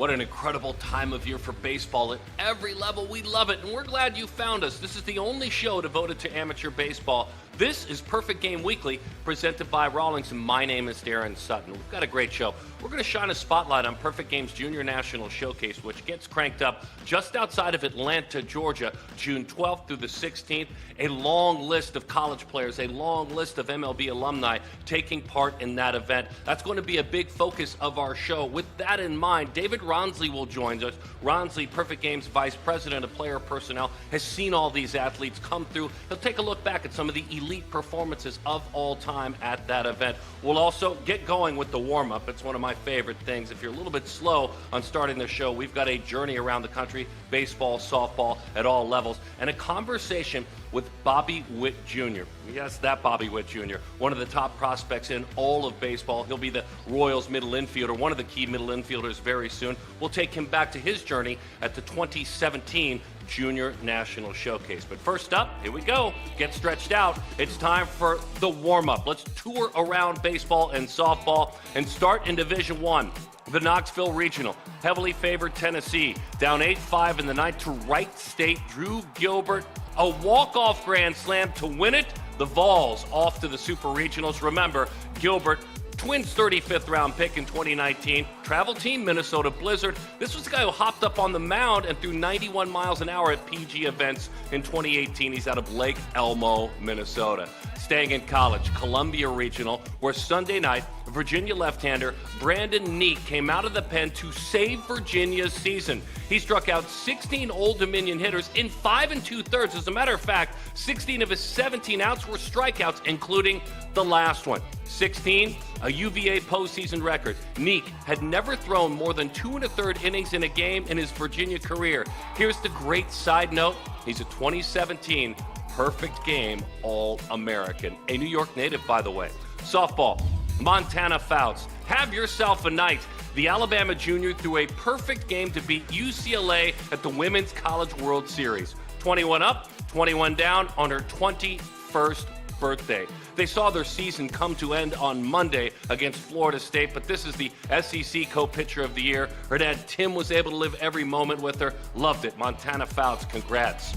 What an incredible time of year for baseball at every level. We love it, and we're glad you found us. This is the only show devoted to amateur baseball. This is Perfect Game Weekly, presented by Rawlings, and my name is Darren Sutton. We've got a great show. We're going to shine a spotlight on Perfect Game's Junior National Showcase, which gets cranked up just outside of Atlanta, Georgia, June 12th through the 16th. A long list of college players, a long list of MLB alumni taking part in that event. That's going to be a big focus of our show. With that in mind, David Rawnsley will join us. Rawnsley, Perfect Game's Vice President of Player Personnel, has seen all these athletes come through. He'll take a look back at some of the elite performances of all time at that event. We'll also get going with the warm-up. It's one of my favorite things. If you're a little bit slow on starting the show, we've got a journey around the country, baseball, softball, at all levels, and a conversation with Bobby Witt Jr. Yes, that Bobby Witt Jr., one of the top prospects in all of baseball. He'll be the Royals middle infielder, one of the key middle infielders very soon. We'll take him back to his journey at the 2017 Junior National Showcase. But first up, here we go. Get stretched out. It's time for the warm-up. Let's tour around baseball and softball and start in Division I. The Knoxville Regional, heavily favored Tennessee, down 8-5 in the ninth to Wright State. Drew Gilbert, a walk-off grand slam to win it. The Vols off to the Super Regionals. Remember, Gilbert, Twins 35th round pick in 2019. Travel team, Minnesota Blizzard. This was the guy who hopped up on the mound and threw 91 miles an hour at PG events in 2018. He's out of Lake Elmo, Minnesota. Staying in college, Columbia Regional, where Sunday night, Virginia left-hander Brandon Neek came out of the pen to save Virginia's season. He struck out 16 Old Dominion hitters in 5 2/3. As a matter of fact, 16 of his 17 outs were strikeouts, including the last one. 16, a UVA postseason record. Neek had never thrown more than 2 1/3 innings in a game in his Virginia career. Here's the great side note. He's a 2017 Perfect Game All-American. A New York native, by the way. Softball, Montana Fouts. Have yourself a night. The Alabama junior threw a perfect game to beat UCLA at the Women's College World Series. 21 up, 21 down on her 21st birthday. They saw their season come to end on Monday against Florida State, but this is the SEC Co-Pitcher of the Year. Her dad, Tim, was able to live every moment with her. Loved it. Montana Fouts, congrats.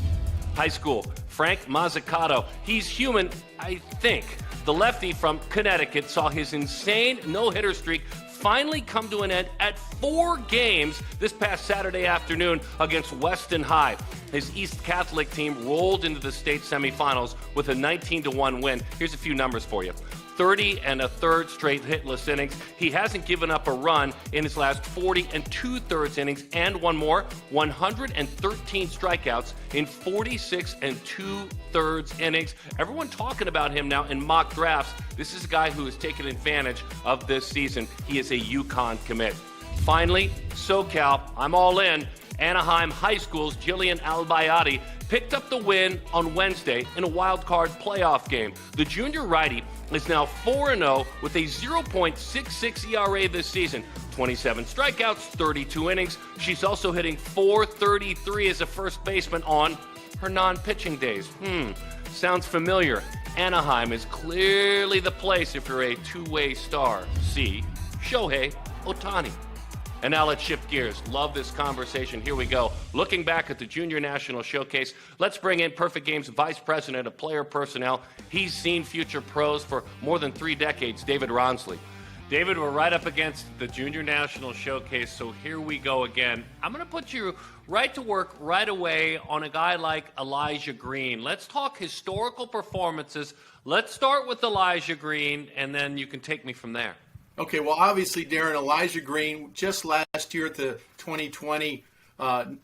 High school, Frank Mazzucato. He's human, I think. The lefty from Connecticut saw his insane no-hitter streak finally come to an end at 4 games this past Saturday afternoon against Weston High. His East Catholic team rolled into the state semifinals with a 19-1 win. Here's a few numbers for you. 30 1/3 straight hitless innings. He hasn't given up a run in his last 40 2/3 innings, and one more, 113 strikeouts in 46 2/3 innings. Everyone talking about him now in mock drafts. This is a guy who has taken advantage of this season. He is a UConn commit. Finally, SoCal, I'm all in. Anaheim High School's Jillian Albayati picked up the win on Wednesday in a wild card playoff game. The junior righty is now 4-0 with a 0.66 ERA this season. 27 strikeouts, 32 innings. She's also hitting .433 as a first baseman on her non-pitching days. Sounds familiar. Anaheim is clearly the place if you're a two-way star. See Shohei Ohtani. And now let's shift gears. Love this conversation. Here we go. Looking back at the Junior National Showcase, let's bring in Perfect Game's Vice President of Player Personnel. He's seen future pros for more than 3 decades, David Rawnsley. David, we're right up against the Junior National Showcase, so here we go again. I'm going to put you right to work right away on a guy like Elijah Green. Let's talk historical performances. Let's start with Elijah Green, and then you can take me from there. Okay, well, obviously, Darren, Elijah Green, just last year at the 2020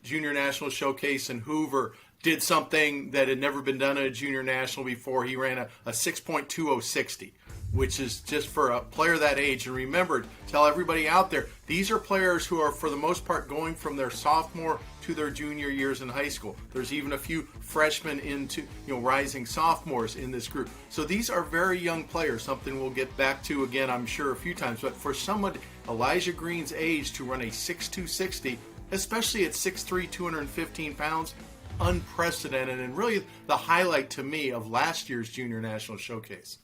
Junior National Showcase in Hoover, did something that had never been done at a Junior National before. He ran a 6.2060, which is just for a player that age. And remember, tell everybody out there, these are players who are, for the most part, going from their sophomore to their junior years in high school. There's even a few freshmen into, rising sophomores in this group. So these are very young players, something we'll get back to again, I'm sure, a few times. But for someone Elijah Green's age to run a 6.260, especially at 6'3", 215 pounds, unprecedented, and really the highlight to me of last year's Junior National Showcase.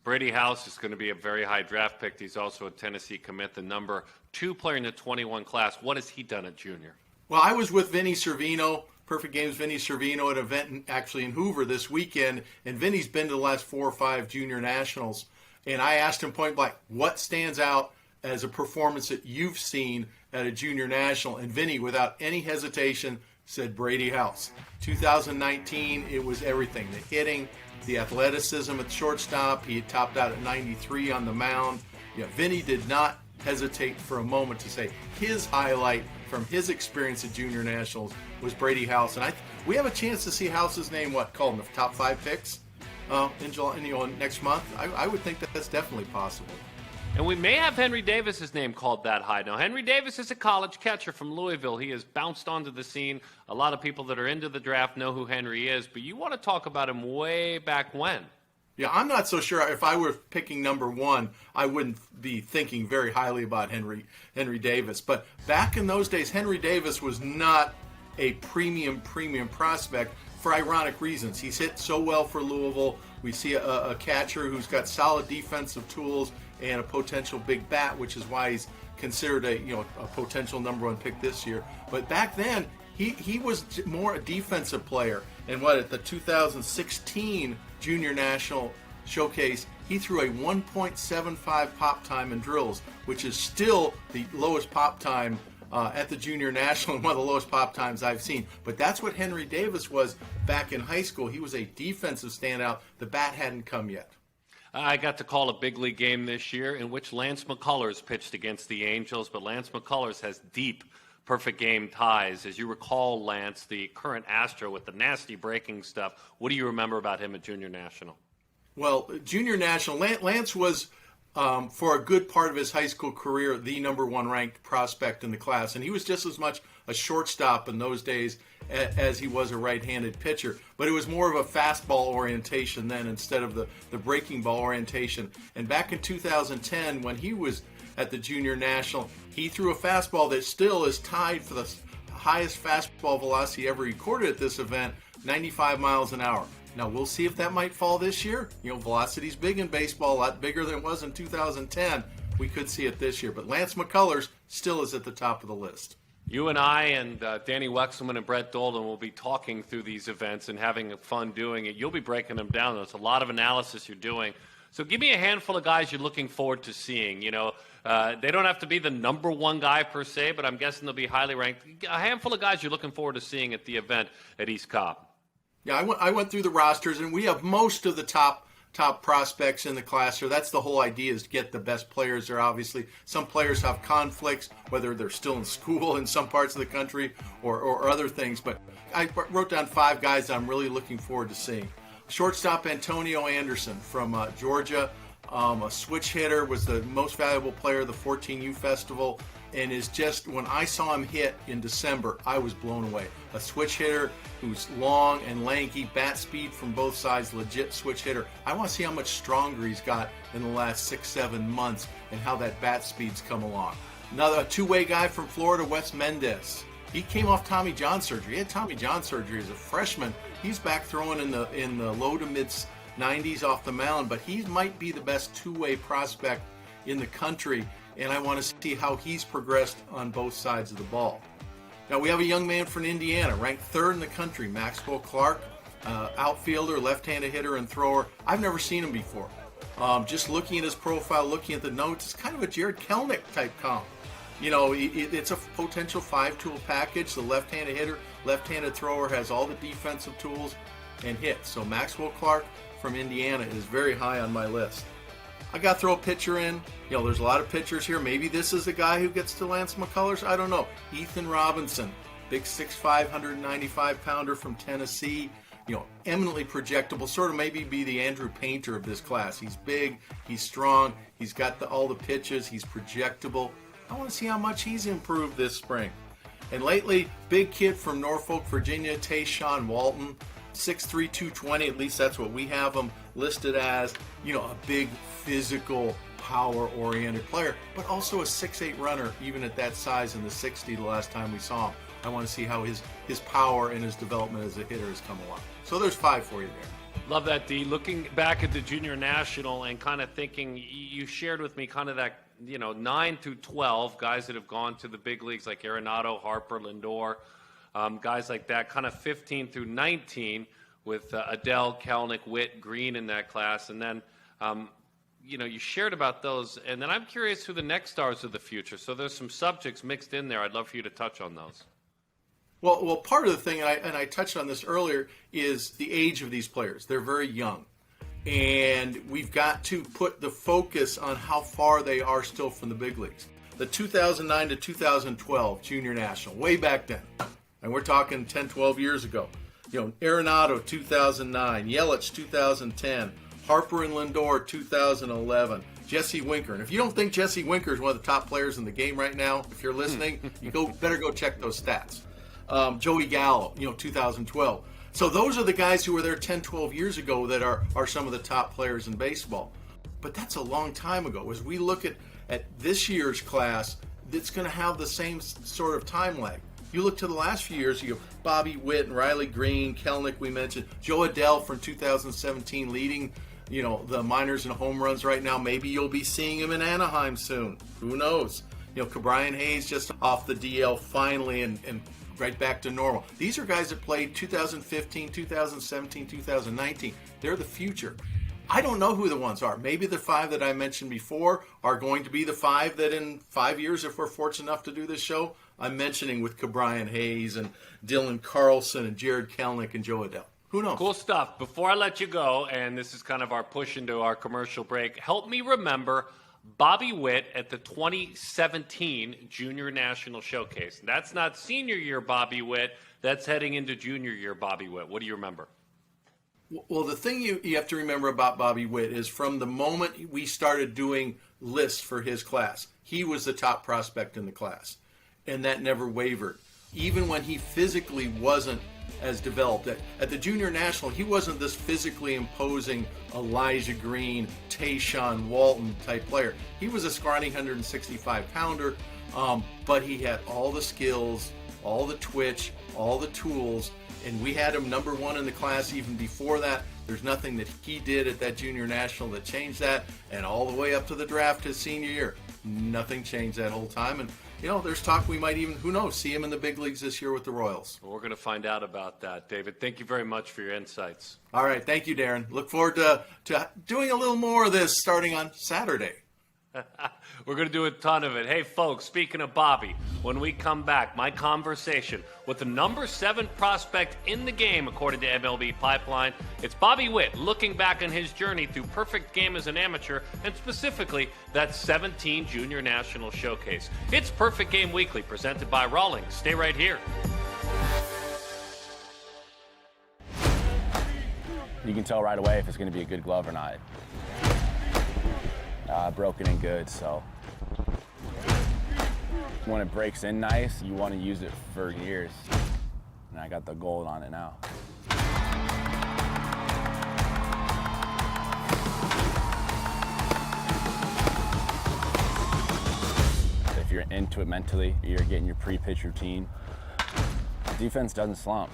Brady House is going to be a very high draft pick. He's also a Tennessee commit, the number two-player in the 21 class. What has he done at junior? Well, I was with Vinny Servino, Perfect Games Vinny Servino, at an event actually in Hoover this weekend, and Vinny's been to the last 4 or 5 junior nationals. And I asked him point blank, what stands out as a performance that you've seen at a junior national? And Vinny, without any hesitation, said Brady House. 2019, it was everything. The hitting, the athleticism at shortstop. He had topped out at 93 on the mound. Yeah, Vinny did not hesitate for a moment to say his highlight from his experience at junior nationals was Brady House. And we have a chance to see House's name, called in the top 5 picks in July, next month. I would think that that's definitely possible. And we may have Henry Davis's name called that high. Now, Henry Davis is a college catcher from Louisville. He has bounced onto the scene. A lot of people that are into the draft know who Henry is, but you want to talk about him way back when. Yeah, I'm not so sure. If I were picking number 1, I wouldn't be thinking very highly about Henry Davis. But back in those days, Henry Davis was not a premium prospect for ironic reasons. He's hit so well for Louisville. We see a catcher who's got solid defensive tools and a potential big bat, which is why he's considered a potential number 1 pick this year. But back then, he was more a defensive player. And at the 2016 Junior National Showcase, he threw a 1.75 pop time in drills, which is still the lowest pop time at the Junior National and one of the lowest pop times I've seen. But that's what Henry Davis was back in high school. He was a defensive standout. The bat hadn't come yet. I got to call a big league game this year in which Lance McCullers pitched against the Angels, but Lance McCullers has deep perfect game ties. As you recall, Lance, the current Astro with the nasty breaking stuff, what do you remember about him at Junior National? Well, Junior National, Lance was, for a good part of his high school career, the number 1 ranked prospect in the class. And he was just as much a shortstop in those days as he was a right-handed pitcher. But it was more of a fastball orientation then instead of the breaking ball orientation. And back in 2010, when he was at the Junior National, he threw a fastball that still is tied for the highest fastball velocity ever recorded at this event, 95 miles an hour. Now, we'll see if that might fall this year. Velocity's big in baseball, a lot bigger than it was in 2010. We could see it this year. But Lance McCullers still is at the top of the list. You and I and Danny Wexelman and Brett Dolden will be talking through these events and having fun doing it. You'll be breaking them down. There's a lot of analysis you're doing. So give me a handful of guys you're looking forward to seeing. They don't have to be the number 1 guy per se, but I'm guessing they'll be highly ranked. A handful of guys you're looking forward to seeing at the event at East Cobb. Yeah, I went through the rosters, and we have most of the top prospects in the class here. That's the whole idea, is to get the best players there. Obviously, some players have conflicts, whether they're still in school in some parts of the country or other things. But I wrote down 5 guys that I'm really looking forward to seeing. Shortstop Antonio Anderson from Georgia, a switch hitter, was the most valuable player of the 14U Festival, and is just, when I saw him hit in December, I was blown away. A switch hitter who's long and lanky, bat speed from both sides, legit switch hitter. I want to see how much stronger he's got in the last 6-7 months and how that bat speed's come along. Another two-way guy from Florida, Wes Mendez. He came off Tommy John surgery. He had Tommy John surgery as a freshman. He's back throwing in the low to mid 90s off the mound, but he might be the best two-way prospect in the country, and I want to see how he's progressed on both sides of the ball. Now, we have a young man from Indiana, ranked 3rd in the country, Maxwell Clark, outfielder, left-handed hitter and thrower. I've never seen him before. Just looking at his profile, looking at the notes, it's kind of a Jared Kelnick type comp. It's a potential 5-tool package. The left-handed hitter, left-handed thrower, has all the defensive tools and hits. So Maxwell Clark from Indiana is very high on my list. I got to throw a pitcher in. There's a lot of pitchers here. Maybe this is the guy who gets to Lance McCullers. I don't know. Ethan Robinson, big 6'5", 195-pounder from Tennessee. Eminently projectable, sort of maybe be the Andrew Painter of this class. He's big, he's strong, he's got all the pitches, he's projectable. I want to see how much he's improved this spring. And lately, big kid from Norfolk, Virginia, Tayshawn Walton, 6'3", 220, at least that's what we have him listed as. A big, physical, power-oriented player, but also a 6'8" runner, even at that size in the 60 the last time we saw him. I want to see how his power and his development as a hitter has come along. So there's 5 for you there. Love that, D. Looking back at the Junior National and kind of thinking, you shared with me kind of that 9 through 12, guys that have gone to the big leagues like Arenado, Harper, Lindor, guys like that, kind of 15 through 19 with Adele, Kelenic, Witt, Green in that class. And then, you shared about those. And then I'm curious who the next stars of the future. So there's some subjects mixed in there. I'd love for you to touch on those. Well, part of the thing, and I touched on this earlier, is the age of these players. They're very young. And we've got to put the focus on how far they are still from the big leagues. The 2009 to 2012 Junior National, way back then. And we're talking 10, 12 years ago. Arenado, 2009. Yelich, 2010. Harper and Lindor, 2011. Jesse Winker. And if you don't think Jesse Winker is one of the top players in the game right now, if you're listening, you better go check those stats. Joey Gallo, 2012. So those are the guys who were there 10, 12 years ago that are some of the top players in baseball. But that's a long time ago. As we look at this year's class, it's going to have the same sort of time lag. You look to the last few years, you go Bobby Witt and Riley Green, Kelenic we mentioned, Joe Adele from 2017 leading, the minors in home runs right now. Maybe you'll be seeing him in Anaheim soon. Who knows? Brian Hayes just off the DL finally and right back to normal. These are guys that played 2015, 2017, 2019. They're the future. I don't know who the ones are. Maybe the 5 that I mentioned before are going to be the 5 that in 5 years, if we're fortunate enough to do this show, I'm mentioning with Brian Hayes and Dylan Carlson and Jared Kelenic and Joe Adele. Who knows? Cool stuff. Before I let you go, and this is kind of our push into our commercial break, help me remember Bobby Witt at the 2017 Junior National Showcase. That's not senior year Bobby Witt. That's heading into junior year Bobby Witt. What do you remember? Well, the thing you have to remember about Bobby Witt is from the moment we started doing lists for his class, he was the top prospect in the class. And that never wavered. Even when he physically wasn't as developed. At the Junior National, he wasn't this physically imposing Elijah Green, Tayshaun Walton type player. He was a scrawny 165-pounder, but he had all the skills, all the twitch, all the tools, and we had him number 1 in the class even before that. There's nothing that he did at that Junior National that changed that, and all the way up to the draft his senior year, nothing changed that whole time. And there's talk we might even, who knows, see him in the big leagues this year with the Royals. Well, we're going to find out about that, David. Thank you very much for your insights. All right. Thank you, Darren. Look forward to doing a little more of this starting on Saturday. We're going to do a ton of it. Hey, folks, speaking of Bobby, when we come back, my conversation with the number 7 prospect in the game, according to MLB Pipeline. It's Bobby Witt looking back on his journey through perfect game as an amateur, and specifically that 17 Junior National Showcase. It's Perfect Game Weekly, presented by Rawlings. Stay right here. You can tell right away if it's going to be a good glove or not. Broken in good, so when it breaks in nice, you want to use it for years. And I got the gold on it now. If you're into it mentally, you're getting your pre-pitch routine. Defense doesn't slump.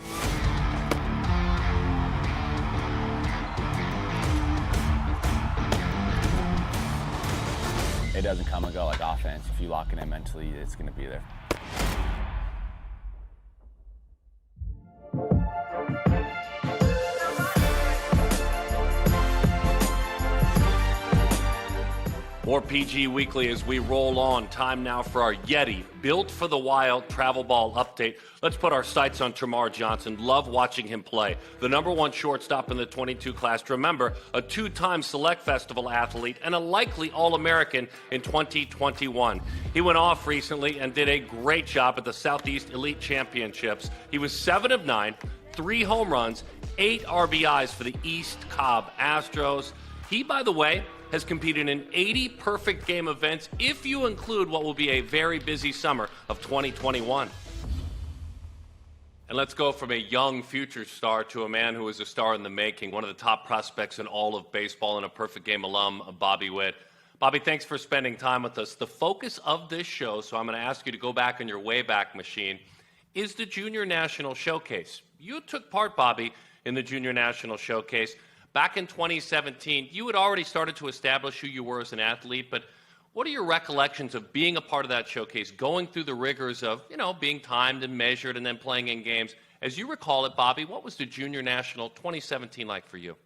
It doesn't come and go like offense. If you lock it in mentally, it's going to be there. More PG Weekly as we roll on. Time now for our Yeti Built for the Wild travel ball update. Let's put our sights on Termarr Johnson. Love watching him play. The number 1 shortstop in the 22 class. Remember, a 2-time Select Festival athlete and a likely All-American in 2021. He went off recently and did a great job at the Southeast Elite Championships. He was 7 of 9, 3 home runs, 8 RBIs for the East Cobb Astros. He, by the way, has competed in 80 perfect game events if you include what will be a very busy summer of 2021. And let's go from a young future star to a man who is a star in the making, one of the top prospects in all of baseball and a perfect game alum, Bobby Witt. Bobby, thanks for spending time with us. The focus of this show, so I'm going to ask you to go back on your Wayback Machine, is the Junior National Showcase. You took part, Bobby, in the Junior National Showcase. Back in 2017, you had already started to establish who you were as an athlete, but What are your recollections of being a part of that showcase, going through the rigors of, being timed and measured and then playing in games? As you recall it, Bobby, what was the Junior National 2017 like for you?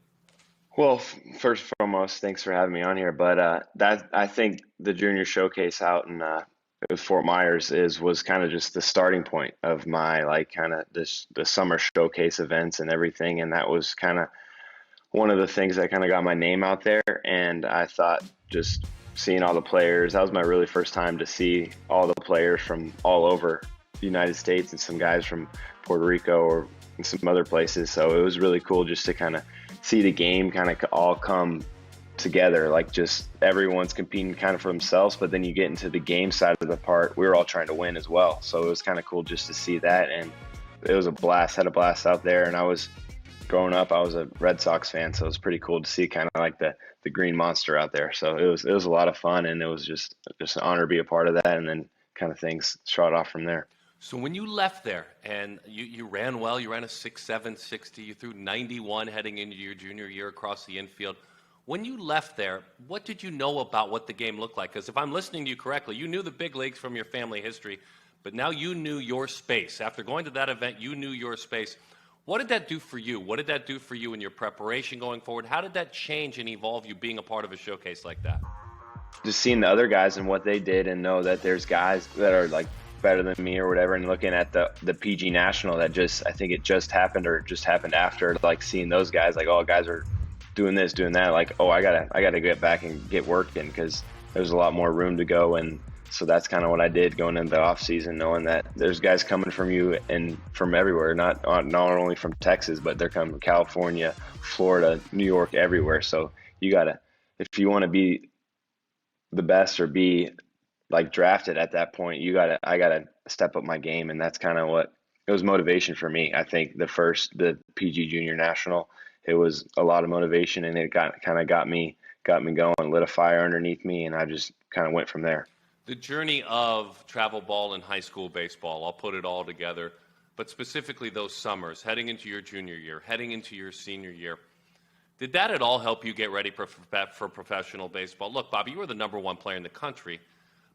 Well, first and foremost, thanks for having me on here. But that I think the junior showcase out in it was Fort Myers was kind of just the starting point of my like kind of the summer showcase events and everything, and that was kind of one of the things that kind of got my name out there. And I thought just seeing all the players, that was my really first time to see all the players from all over the United States and some guys from Puerto Rico or some other places. So it was really cool just to kind of see the game kind of all come together, like just everyone's competing kind of for themselves, but then you get into the game side of the part, we were all trying to win as well. So it was kind of cool just to see that, and it was a blast, had a blast out there. And growing up, I was a Red Sox fan, so it was pretty cool to see kind of like the green monster out there. So it was a lot of fun, and it was just an honor to be a part of that, and then kind of things shot off from there. So when you left there and you ran well, you ran a 6.7 60, you threw 91 heading into your junior year across the infield. When you left there, what did you know about what the game looked like? Because if I'm listening to you correctly, you knew the big leagues from your family history, but now you knew your space. After going to that event, you knew your space. What did that do for you? What did that do for you in your preparation going forward? How did that change and evolve you being a part of a showcase like that? Just seeing the other guys and what they did, and know that there's guys that are like better than me or whatever, and looking at the PG National that I think it just happened or just happened after, like seeing those guys, like, oh, guys are doing this, doing that, like, oh, I gotta get back and get work in, because there's a lot more room to go. And so that's kind of what I did going into the off season, knowing that there's guys coming from you and from everywhere, not only from Texas, but they're coming from California, Florida, New York, everywhere. So you gotta, if you want to be the best or be like drafted at that point, I gotta step up my game. And that's kind of what it was, motivation for me. I think the PG Junior National, it was a lot of motivation, and it got me going, lit a fire underneath me, and I just kind of went from there. The journey of travel ball and high school baseball, I'll put it all together, but specifically those summers, heading into your junior year, heading into your senior year, did that at all help you get ready for professional baseball? Look, Bobby, you were the number one player in the country,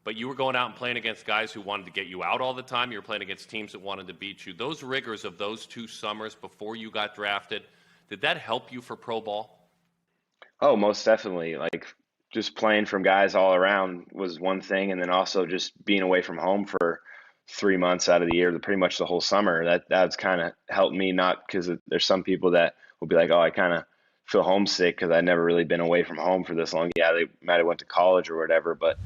but you were going out and playing against guys who wanted to get you out all the time. You were playing against teams that wanted to beat you. Those rigors of those 2 summers before you got drafted, did that help you for pro ball? Oh, most definitely. Like, just playing from guys all around was one thing, and then also just being away from home for 3 months out of the year, pretty much the whole summer, that's kind of helped me. Not because there's some people that will be like, oh, I kind of feel homesick because I've never really been away from home for this long. Yeah, they might have went to college or whatever, but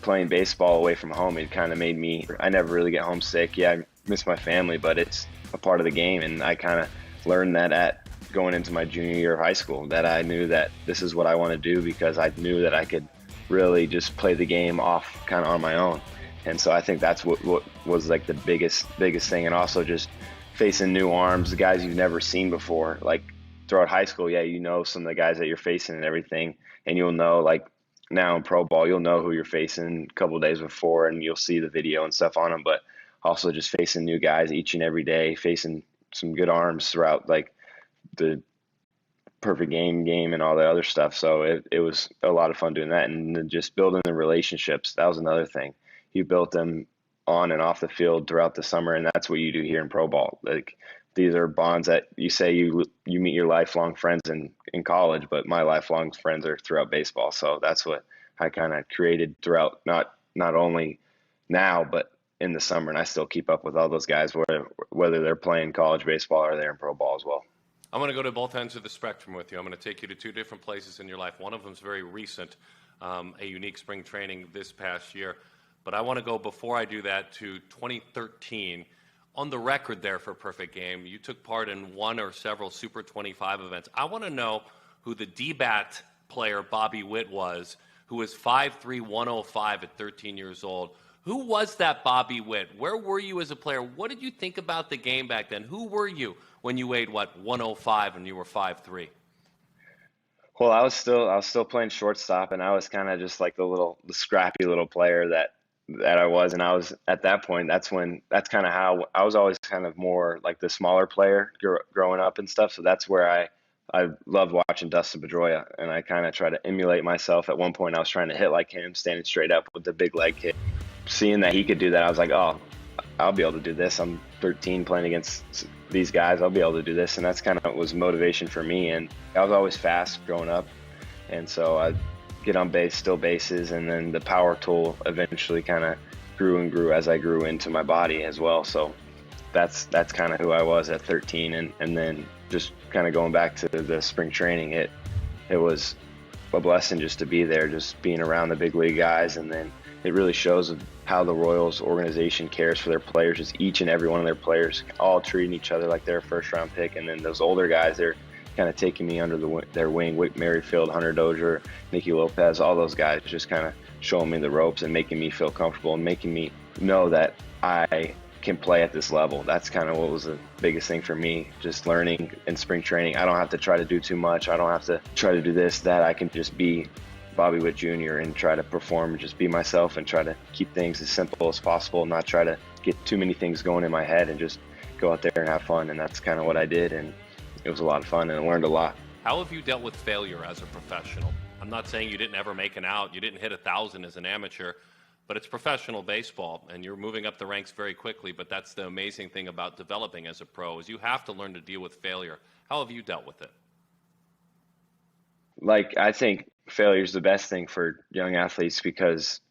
playing baseball away from home, it kind of made me, I never really get homesick. Yeah, I miss my family, but it's a part of the game, and I kind of learned that at going into my junior year of high school, that I knew that this is what I want to do, because I knew that I could really just play the game off kind of on my own. And so I think that's what was like the biggest thing. And also just facing new arms, the guys you've never seen before. Like throughout high school, yeah, you know some of the guys that you're facing and everything, and you'll know, like now in pro ball, you'll know who you're facing a couple of days before, and you'll see the video and stuff on them. But also just facing new guys each and every day, facing some good arms throughout, like the perfect game and all that other stuff. So it was a lot of fun doing that, and then just building the relationships. That was another thing. You built them on and off the field throughout the summer, and that's what you do here in pro ball. Like, these are bonds that you say you meet your lifelong friends in college, but my lifelong friends are throughout baseball. So that's what I kind of created throughout, not only now, but in the summer. And I still keep up with all those guys, whether they're playing college baseball or they're in pro ball as well. I'm going to go to both ends of the spectrum with you. I'm going to take you to 2 different places in your life. One of them is very recent, a unique spring training this past year. But I want to go, before I do that, to 2013. On the record there for Perfect Game, you took part in one or several Super 25 events. I want to know who the DBAT player Bobby Witt was, who was 5'3", 105 at 13 years old. Who was that Bobby Witt? Where were you as a player? What did you think about the game back then? Who were you when you weighed, 105 and you were 5'3"? Well, I was still playing shortstop, and I was kind of just like the scrappy little player that I was. And I was, at that point, that's kind of how I was always kind of more like the smaller player growing up and stuff. So that's where I loved watching Dustin Pedroia, and I kind of try to emulate myself. At one point, I was trying to hit like him, standing straight up with the big leg kick. Seeing that he could do that, I was like, oh, I'll be able to do this. I'm 13 playing against these guys. I'll be able to do this. And that's kind of was motivation for me. And I was always fast growing up. And so I'd get on base, steal bases, and then the power tool eventually kind of grew and grew as I grew into my body as well. So that's kind of who I was at 13. And then just kind of going back to the spring training, it was a blessing just to be there, just being around the big league guys. And then it really shows how the Royals organization cares for their players. Just each and every one of their players all treating each other like they're a first-round pick. And then those older guys, they're kind of taking me under their wing. Whit Merrifield, Hunter Dozier, Nicky Lopez, all those guys just kind of showing me the ropes and making me feel comfortable and making me know that I can play at this level. That's kind of what was the biggest thing for me, just learning in spring training. I don't have to try to do too much. I don't have to try to do this, that. I can just be Bobby Witt Jr. and try to perform and just be myself and try to keep things as simple as possible, not try to get too many things going in my head and just go out there and have fun. And that's kind of what I did, and it was a lot of fun and I learned a lot. How have you dealt with failure as a professional? I'm not saying you didn't ever make an out, you didn't hit 1,000 as an amateur, but it's professional baseball and you're moving up the ranks very quickly. But that's the amazing thing about developing as a pro, is you have to learn to deal with failure. How have you dealt with it? Like, I think failure is the best thing for young athletes because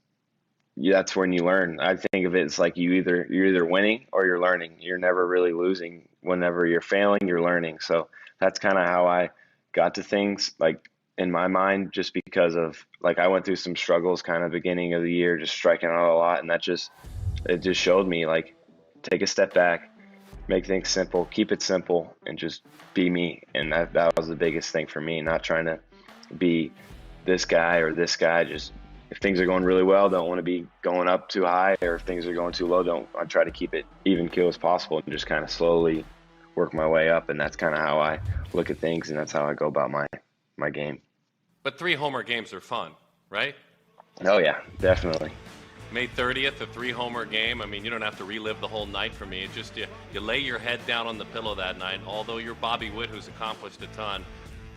that's when you learn. I think of it as like you're either winning or you're learning. You're never really losing. Whenever you're failing, you're learning. So that's kind of how I got to things, like in my mind, just because of like I went through some struggles kind of beginning of the year, just striking out a lot, and it just showed me like take a step back, make things simple, keep it simple, and just be me. And that was the biggest thing for me, not trying to be this guy or this guy. Just if things are going really well, don't want to be going up too high, or if things are going too low, I try to keep it even keel as possible and just kind of slowly work my way up. And that's kind of how I look at things, and that's how I go about my game. But 3 homer games are fun, right? Oh yeah, definitely. May 30th, a 3-homer game. I mean, you don't have to relive the whole night for me. It's just you lay your head down on the pillow that night. Although you're Bobby Witt, who's accomplished a ton,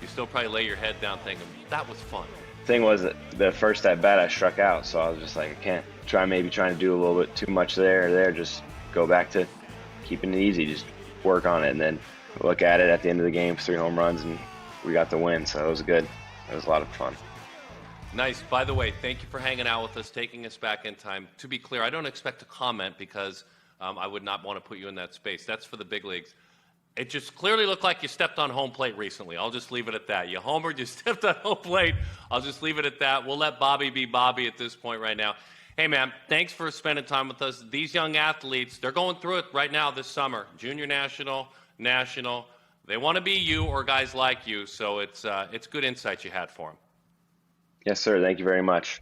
you still probably lay your head down thinking, that was fun. Thing was that the first at bat I struck out, so I was just like, I can't trying to do a little bit too much there. Just go back to keeping it easy, just work on it, and then look at it at the end of the game, 3 home runs, and we got the win. So it was good. It was a lot of fun. Nice. By the way, thank you for hanging out with us, taking us back in time. To be clear, I don't expect a comment because I would not want to put you in that space. That's for the big leagues. It just clearly looked like you stepped on home plate recently. I'll just leave it at that. You homered, you stepped on home plate. I'll just leave it at that. We'll let Bobby be Bobby at this point right now. Hey, man, thanks for spending time with us. These young athletes, they're going through it right now this summer. Junior national. They want to be you or guys like you, so it's good insight you had for them. Yes, sir. Thank you very much.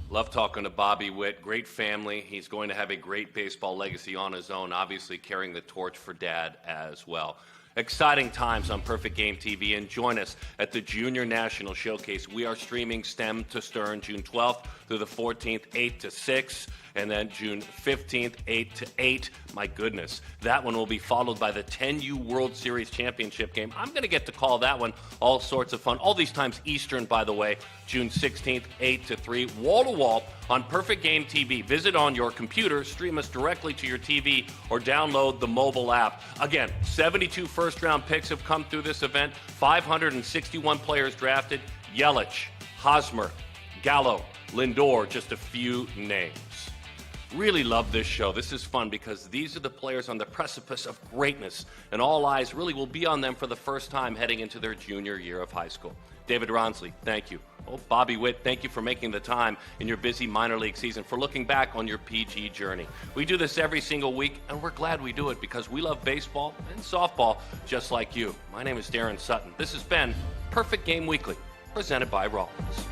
Love talking to Bobby Witt. Great family. He's going to have a great baseball legacy on his own, obviously carrying the torch for Dad as well. Exciting times on Perfect Game TV, and join us at the Junior National Showcase. We are streaming stem to stern June 12th through the 14th, 8 to 6, and then June 15th, 8 to 8. My goodness, that one will be followed by the 10U World Series Championship game. I'm going to get to call that one all sorts of fun. All these times Eastern, by the way, June 16th, 8 to 3, wall to wall on Perfect Game TV. Visit on your computer, stream us directly to your TV, or download the mobile app. Again, 72 first-round picks have come through this event, 561 players drafted. Yelich, Hosmer, Gallo, Lindor, just a few names. Really love this show. This is fun because these are the players on the precipice of greatness, and all eyes really will be on them for the first time heading into their junior year of high school. David Rawnsley, thank you. Oh, Bobby Witt, thank you for making the time in your busy minor league season, for looking back on your PG journey. We do this every single week, and we're glad we do it because we love baseball and softball just like you. My name is Darren Sutton. This has been Perfect Game Weekly, presented by Rawlings.